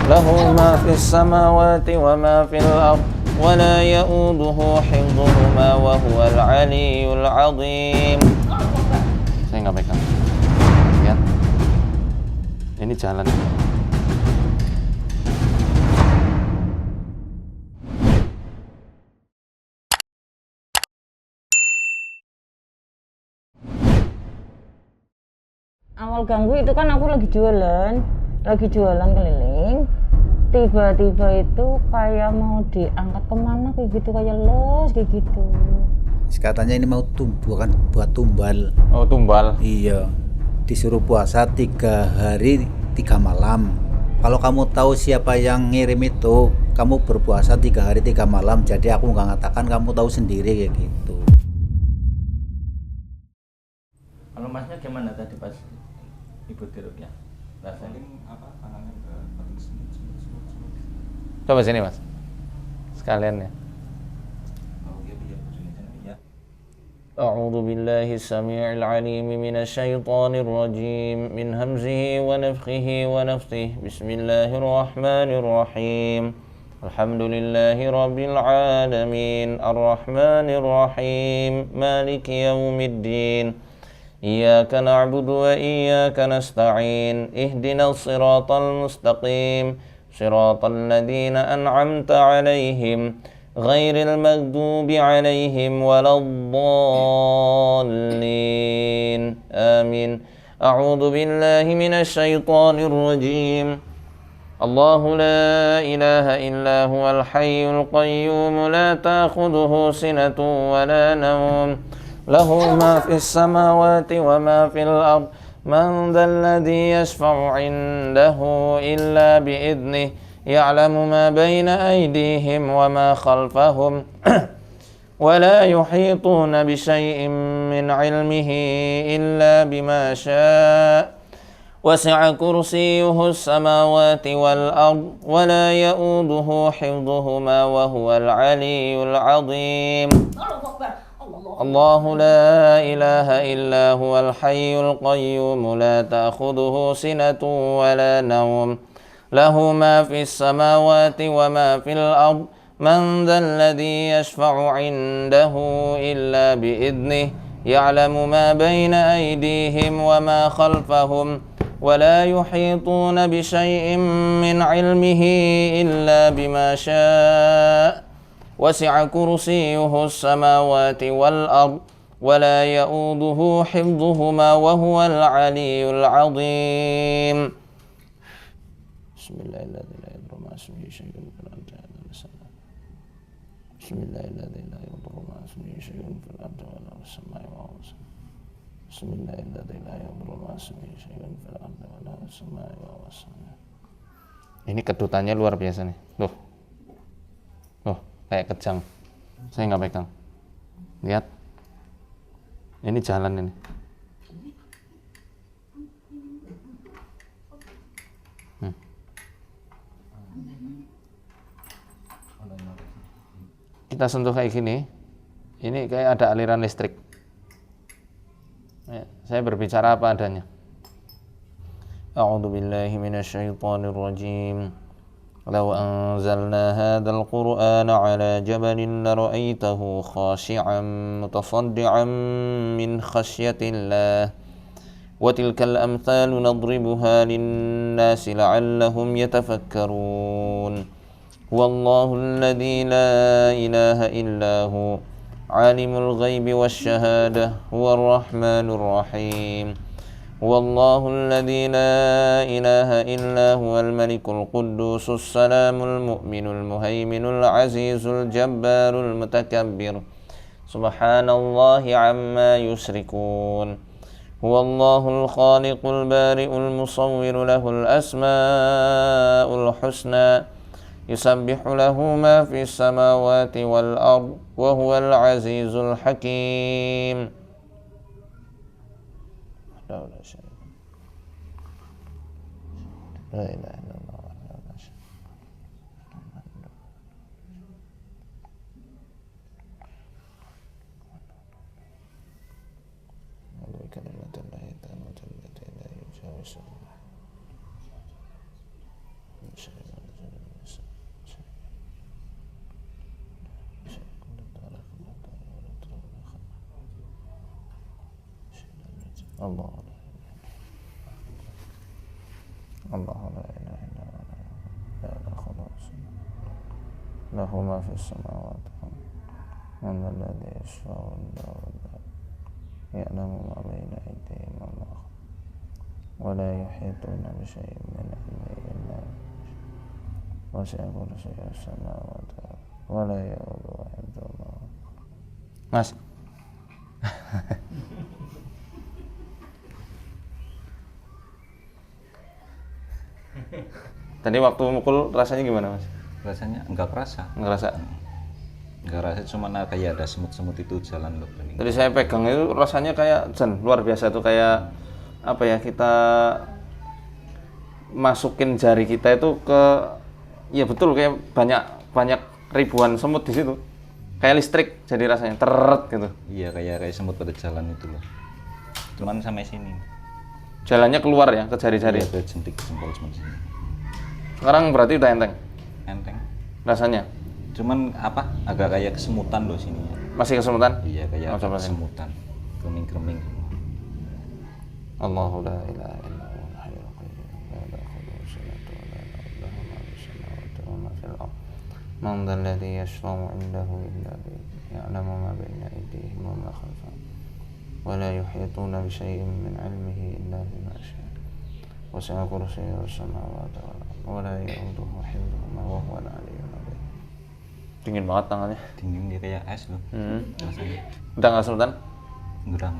له ما في السماوات وما في الأرض ولا يؤوده حفظهما وهو العلي العظيم. Saya nggak pegang. Lihat. Ini jalan. Awal ganggu itu kan aku lagi jualan keliling. Tiba-tiba itu kayak mau diangkat kemana kayak gitu, kayak los kayak gitu. Katanya ini mau bukan buat tumbal. Oh, tumbal. Iya, disuruh puasa 3 hari 3 malam. Kalau kamu tahu siapa yang ngirim itu, kamu berpuasa 3 hari 3 malam. Jadi aku nggak ngatakan, kamu tahu sendiri kayak gitu. Kalau masnya gimana tadi pas ibu diruqyah? Rasanya apa? Tangannya paling semut. Coba sini mas, sekalian ya. أعوذ بالله السميع العليم من الشيطان الرجيم من همزه ونفخه ونفثه بسم الله الرحمن الرحيم الحمد لله رب العالمين الرحمن الرحيم مالك يوم الدين إياك نعبد وإياك نستعين اهدنا الصراط المستقيم صراط الذين أنعمت عليهم غير المغضوب عليهم ولا الضالين آمين. أعوذ بالله من الشيطان الرجيم الله لا إله إلا هو الحي القيوم لا تأخذه سنة ولا نوم له ما في السماوات وما في الأرض من ذا الذي يشفع عنده إلا بإذنه يعلم ما بين أيديهم وما خلفهم ولا يحيطون بشيء من علمه إلا بما شاء وسع كرسيه السماوات والأرض ولا يؤوده حفظهما وهو العلي العظيم الله لا إله إلا هو الحي القيوم لا تأخذه سنة ولا نوم له ما في السماوات وما في الأرض من ذا الذي يشفع عنده إلا بإذنه يعلم ما بين أيديهم وما خلفهم ولا يحيطون بشيء من علمه إلا بما شاء وسع كرسيه السماوات والأرض ولا يؤوده حفظهما وهو العلي العظيم. Bismillahirrahmanirrahim. Bismillahirrahmanirrahim. Ini kedutannya luar biasa nih. Loh, kayak kejang. Saya nggak pegang. Lihat. Ini jalan ini. Kita sentuh kayak gini, ini kayak ada aliran listrik. Ya, saya berbicara apa adanya. A'udzu billahi minasyaitonir rajim. Law anzalna hadzal qur'ana 'ala jabalin lara'aitahu khashi'an mutasaddian min khasyatillah. Wa tilkal amthalu nadribuha lin-nasi la'allahum yatafakkarun. والله الذي لا إله إلا هو عالم الغيب والشهادة هو الرحمن الرحيم والله الذي لا إله إلا هو الملك القدوس السلام المؤمن المهيمن العزيز الجبار المتكبر سبحان الله عما يشركون هو الله الخالق البارئ المصور له الأسماء الحسنى يسبح له ما في السماوات والأرض وهو العزيز الحكيم. لا إله إلا الله وحده لا شريك له. بكلمة الله التامة التي لا يجاوزها Allah Allah la ilaha illa huwa la ilaha illa lahu ma fis samawati man alladhi yashfa'u indahu ya'lamu ma baina aydihim wa ma khalfahum wa la yuhituna bi shay'in min ilmihi illa wasi'a kursiyyuhu as-samawati wa la ya'uduhu hifdhuhuma. Mas. Tadi waktu mukul rasanya gimana, Mas? Rasanya enggak kerasa. Ngerasa? Enggak rasa, cuma kayak ada semut-semut itu jalan loh. Tadi saya pegang itu rasanya kayak luar biasa tuh, kayak apa ya, kita masukin jari kita itu ke, ya betul, kayak banyak ribuan semut di situ. Kayak listrik jadi rasanya teret gitu. Iya, kayak semut pada jalan itu loh. Cuman sampai sini. Jalannya keluar ya ke jari-jari. Iya, ke jentik jempol cuma sini. Sekarang berarti udah enteng Enteng. rasanya. Cuman apa? Agak kayak kesemutan loh sini. Masih kesemutan? Iya, kayak Oh, coba sini. kesemutan. Kreming-kreming. Allahu la ilaha illa huwal hayyul qayyum la ta'khudhuhu sinatun wa la nawm lahu ma fis samawati wa ma fil ardh man dhal ladzi yashfa'u 'indahu illa bi'idhnihi ya'lamu ma baina aydihim wa ma khalfahum wa la yuhituna bi shay'in min 'ilmihi illa bima sha'a wasi'a kursiyyuhu as-samawati wal ardh wa la ya'uduhu hifdhuhuma wa huwal 'aliyyul 'azim. Dingin banget tangannya. Dingin, dia kayak es loh. Rasanya. Udah nggak kesulitan? Enggak.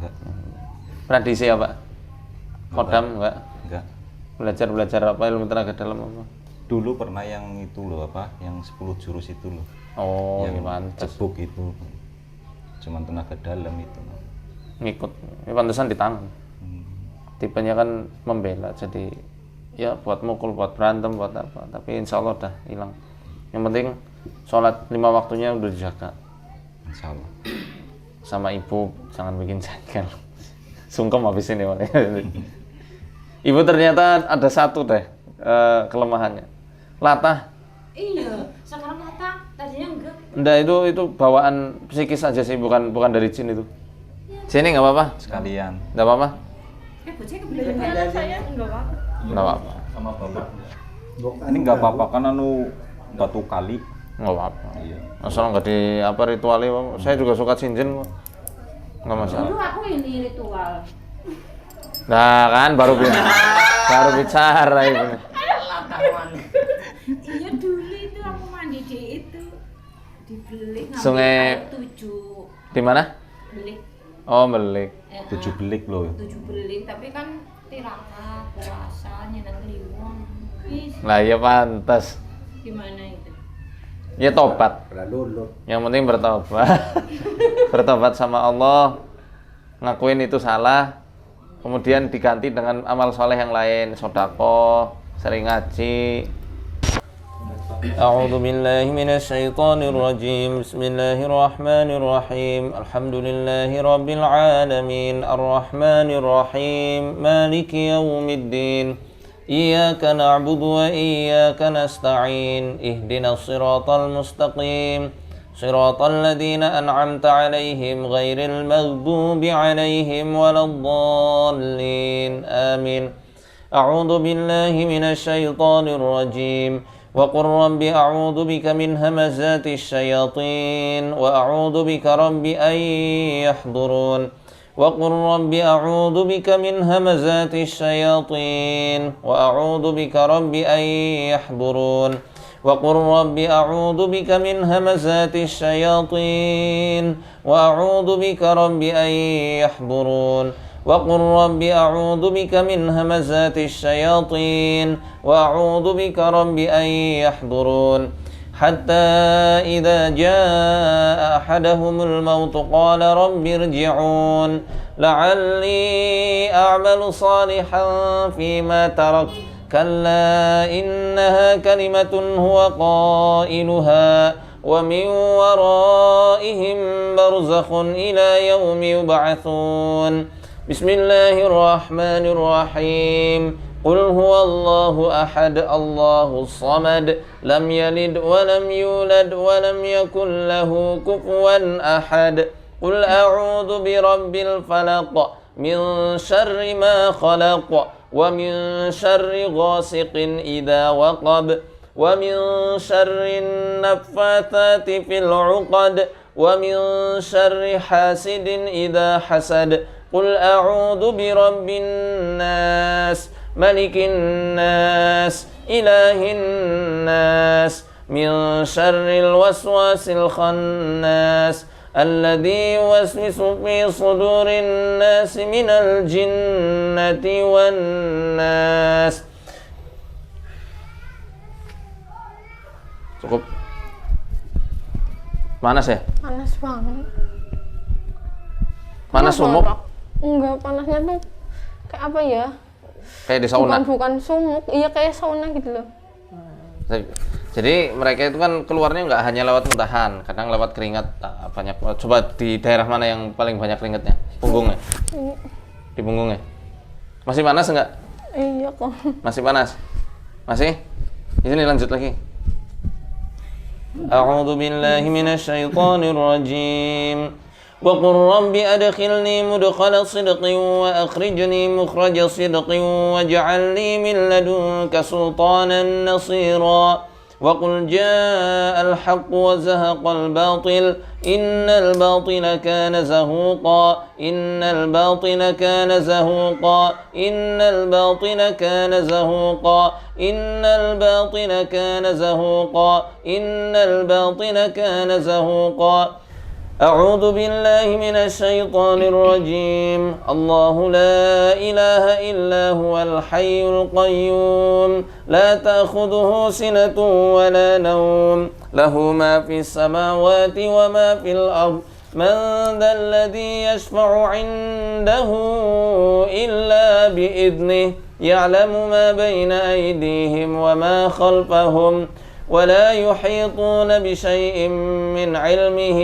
Pernah diisi apa? Kodam enggak? Enggak. Belajar apa, ilmu tenaga dalam apa? Dulu pernah yang itu loh apa? Yang 10 jurus itu loh. Oh, yang pantes. cebok itu. Cuman tenaga dalam itu. Ngikut. Ini pantesan di tangan. Tipenya kan membela, jadi ya buat mukul, buat berantem, buat apa. Tapi insya Allah udah hilang. Yang penting sholat 5 waktunya udah dijaga. Insya Allah. Sama ibu jangan bikin jengkel. Sungkem habis ini. Ibu ternyata ada satu deh kelemahannya. Latah. Iya, sekarang kata tadinya enggak. Enggak, itu bawaan psikis aja sih, bukan dari jin itu. Sini nggak apa-apa? Sekalian. Nggak apa-apa? Bocah kebetulan saya enggak apa. Nggak apa-apa. Sama bapak. Ini enggak apa-apa kan batu kali. Nggak apa-apa. Iya. Asal nggak di apa ritualnya, Pak. Saya juga suka cincin, Pak. Nggak masalah. Dulu aku ini ritual. Nah kan baru bicara ibu nih. Iya dulu itu aku mandi di itu dibeli Sungai- 7 Di mana? belik. Oh, Belik. 7 belik loh. 7 belik tapi kan tirakat puasa nyenang kliwon. Lah ya pantas. Gimana itu? Ya tobat. Yang penting bertobat. Bertobat sama Allah. Ngakuin itu salah. Kemudian diganti dengan amal soleh yang lain, sedekah, sering ngaji. A'udzu billahi minasy syaithanir rajim. Bismillahirrahmanirrahim. Alhamdulillahi rabbil alamin. Arrahmanir rahim. Maliki yaumiddin. Iyyaka na'budu wa iyyaka nasta'in. Ihdinas siratal mustaqim. صراط الذين أنعمت عليهم غير المغضوب عليهم ولا الضالين آمين. أعوذ بالله من الشيطان الرجيم. وقل رب أعوذ بك من همزات الشياطين وأعوذ بك رب أن يحضرون. وقل رب أعوذ بك من همزات الشياطين وأعوذ بك رب أن يحضرون. وقل رب أعوذ بك من همزات الشياطين وأعوذ بك رب أن يحضرون. وقل رب أعوذ بك من همزات الشياطين وأعوذ بك رب أن يحضرون. حتى إذا جاء أحدهم الموت قال رب ارجعون لعلي أعمل صالحا فيما تركت كلا إنها كلمة هو قائلها ومن ورائهم برزخ إلى يوم يبعثون. بسم الله الرحمن الرحيم. قل هو الله أحد الله الصمد لم يلد ولم يولد ولم يكن له كفوا أحد. قل أعوذ برب الفلق من شر ما خلق ومن شر غاسق إذا وقب ومن شر النفاثات في العقد ومن شر حاسد إذا حسد قل أعوذ برب الناس ملك الناس إله الناس من شر الوسواس الخناس الذي يوسوس في صدور الناس من الجنة والناس. Cukup. Panas ya? Panas banget. Panas sumuk? Enggak, panasnya tuh kayak apa ya? Kayak di sauna? Bukan sumuk, iya kayak sauna gitu loh. Jadi mereka itu kan keluarnya nggak hanya lewat muntahan, kadang lewat keringat banyak. Coba di daerah mana yang paling banyak keringatnya? Punggungnya? Di punggungnya? Masih panas nggak? Iya kok. Masih panas? Masih? Di sini lanjut lagi. A'udzu billahi minasyaitonir rajim. Wa qur rabbi adkhilni mudkhala sidqin wa akhrijni mukhraja sidqin waj'alni min ladunka sultanan nasira. Wa qul ja'al haqq wa zahaqal batil innal batila kana zahuqa innal batila kana zahuqa innal batila kana zahuqa innal batila kana zahuqa innal batila kana zahuqa. أعوذ بالله من الشيطان الرجيم الله لا إله إلا هو الحي القيوم لا تأخذه سنة ولا نوم له ما في السماوات وما في الأرض من ذا الذي يشفع عنده إلا بإذنه يعلم ما بين أيديهم وما خلفهم ولا يحيطون بشيء من علمه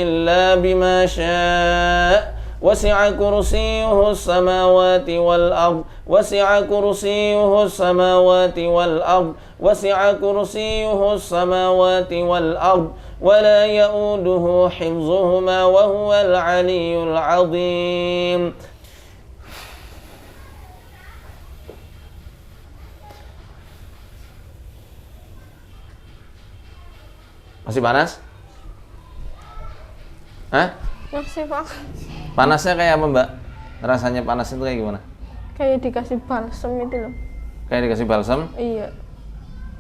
إلا بما شاء وسع كرسيه السماوات والأرض وسع كرسيه السماوات والأرض وسع كرسيه السماوات والأرض ولا يؤوده حفظهما وهو العلي العظيم. Masih panas? Hah? Masih Pak. Panasnya kayak apa Mbak? Rasanya panas itu kayak gimana? Kayak dikasih balsem itu loh. Kayak dikasih balsam? Iya.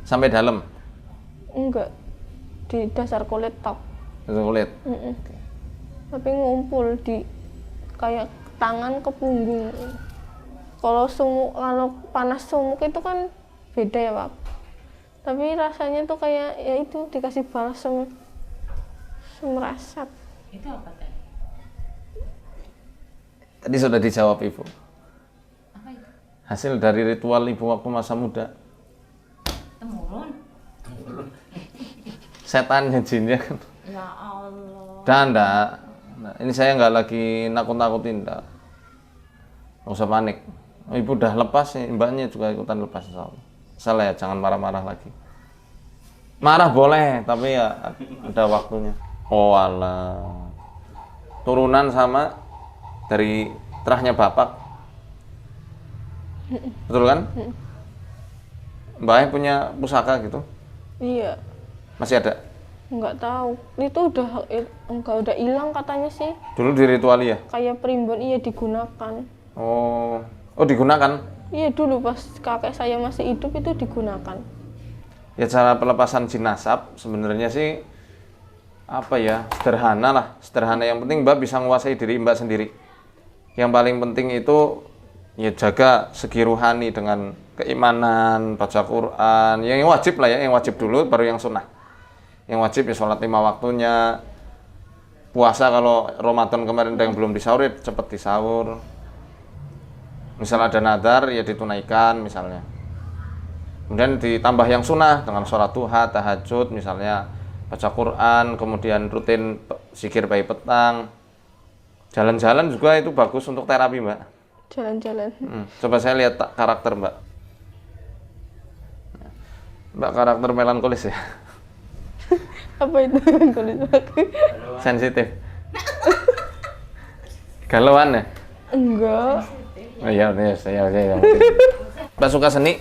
Sampai dalam? Enggak. Di dasar kulit tok. Dasar kulit? Tapi ngumpul di kayak tangan ke punggung. Kalau panas sumuk itu kan beda ya Pak. Tapi rasanya tuh kayak ya itu dikasih balsem semerasap. Itu apa tadi? Tadi sudah dijawab Ibu. Apa itu? Hasil dari ritual Ibu waktu masa muda. Temurun? Setannya jinnya kan. Ya Allah. Enggak. Nah, ini saya nggak lagi nakut-nakutin, enggak. Nggak usah panik. Ibu udah lepas, mbaknya juga ikutan lepas. Salah ya, jangan marah-marah lagi. Marah boleh, tapi ya ada waktunya. Oh alah. Turunan sama dari terahnya bapak. Betul kan? Mbaknya punya pusaka gitu? Iya. Masih ada? Nggak tahu. Itu udah hilang katanya sih. Dulu di rituali ya? Kayak primbon iya digunakan. Oh digunakan? Iya dulu pas kakek saya masih hidup itu digunakan. Ya cara pelepasan jin nasab sebenarnya sih apa ya, sederhana lah, sederhana. Yang penting Mbak bisa menguasai diri Mbak sendiri. Yang paling penting itu ya jaga segi ruhani dengan keimanan, baca Quran, yang wajib lah ya, yang wajib dulu baru yang sunnah. Yang wajib ya sholat 5 waktunya, puasa kalau Ramadan kemarin ada yang belum disahur ya cepet disahur. Misal ada nadar ya ditunaikan misalnya. Kemudian ditambah yang sunnah dengan sholat duha, tahajud misalnya, baca Quran, kemudian rutin zikir pagi petang. Jalan-jalan juga itu bagus untuk terapi Mbak. Jalan-jalan. Coba saya lihat karakter Mbak. Mbak karakter melankolis ya? Apa itu melankolis? Sensitif. Galauan ya? Enggak. Iya. Mbak suka seni?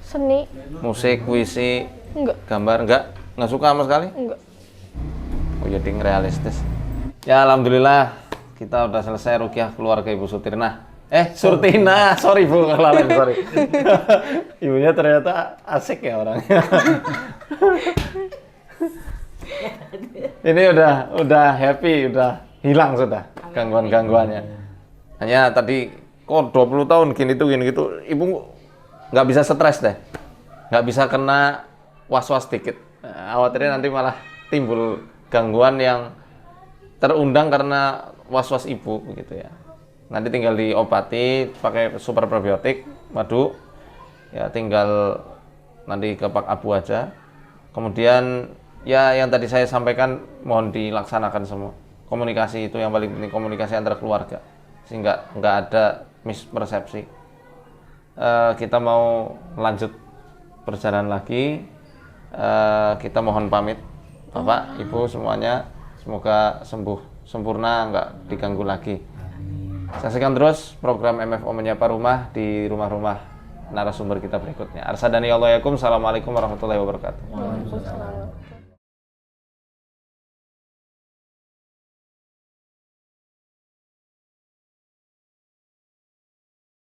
Seni? Musik, puisi, Enggak. gambar? Nggak suka sama sekali? Enggak. Oh jadi realistis. Ya alhamdulillah kita udah selesai ruqyah keluarga Ibu Sutirna. Surtina, sorry Bu, kelalen, sorry. Ibunya ternyata asik ya orangnya. Ini udah happy, udah hilang sudah gangguan-gangguannya. Hanya tadi kok 20 tahun gini gitu, Ibu nggak bisa stres deh, nggak bisa kena was-was dikit. Khawatirnya nanti malah timbul gangguan yang terundang karena was-was Ibu begitu ya. Nanti tinggal diobati pakai super probiotik, madu, ya tinggal nanti ke Pak Abu aja. Kemudian ya yang tadi saya sampaikan mohon dilaksanakan semua. Komunikasi itu yang paling penting, komunikasi antara keluarga, sehingga nggak ada mispersepsi. Kita mau lanjut perjalanan lagi, kita mohon pamit, Bapak, Ibu semuanya, semoga sembuh sempurna, nggak diganggu lagi. Saksikan terus program MFO Menyapa Rumah di rumah-rumah narasumber kita berikutnya. Arsadani Allahiyakum, assalamualaikum warahmatullahi wabarakatuh. Waalaikumsalam.